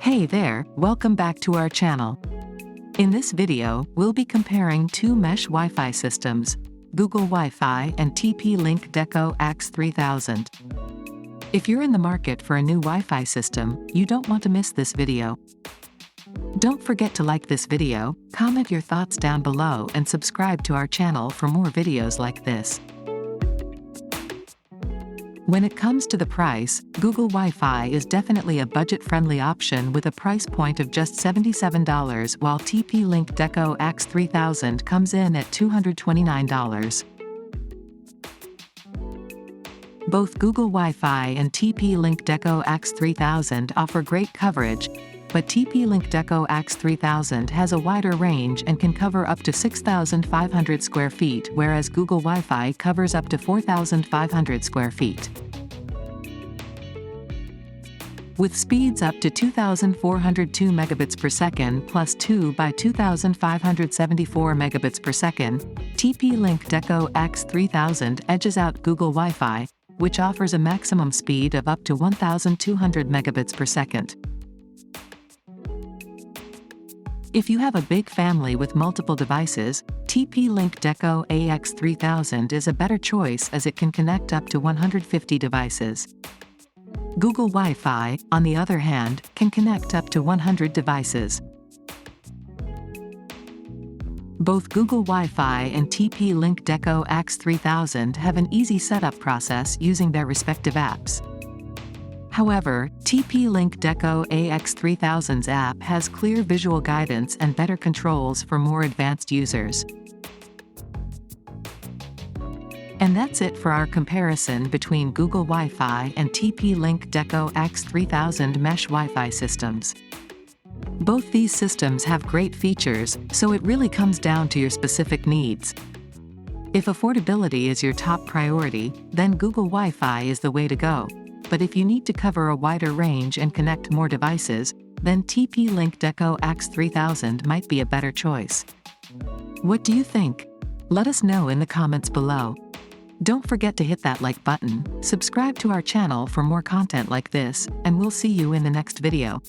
Hey there, welcome back to our channel. In this video, we'll be comparing two mesh Wi-Fi systems, Google Wi-Fi and TP-Link Deco AX3000. If you're in the market for a new Wi-Fi system, you don't want to miss this video. Don't forget to like this video, comment your thoughts down below and subscribe to our channel for more videos like this. When it comes to the price, Google Wi-Fi is definitely a budget-friendly option with a price point of just $77, while TP-Link Deco AX3000 comes in at $229. Both Google Wi-Fi and TP-Link Deco AX3000 offer great coverage, but TP-Link Deco AX3000 has a wider range and can cover up to 6,500 square feet, whereas Google Wi-Fi covers up to 4,500 square feet. With speeds up to 2,402 megabits per second plus 2 by 2,574 megabits per second, TP-Link Deco AX3000 edges out Google Wi-Fi, which offers a maximum speed of up to 1,200 megabits per second. If you have a big family with multiple devices, TP-Link Deco AX3000 is a better choice as it can connect up to 150 devices. Google Wi-Fi, on the other hand, can connect up to 100 devices. Both Google Wi-Fi and TP-Link Deco AX3000 have an easy setup process using their respective apps. However, TP-Link Deco AX3000's app has clear visual guidance and better controls for more advanced users. And that's it for our comparison between Google Wi-Fi and TP-Link Deco AX3000 mesh Wi-Fi systems. Both these systems have great features, so it really comes down to your specific needs. If affordability is your top priority, then Google Wi-Fi is the way to go. But if you need to cover a wider range and connect more devices, then TP-Link Deco AX3000 might be a better choice. What do you think? Let us know in the comments below. Don't forget to hit that like button, subscribe to our channel for more content like this, and we'll see you in the next video.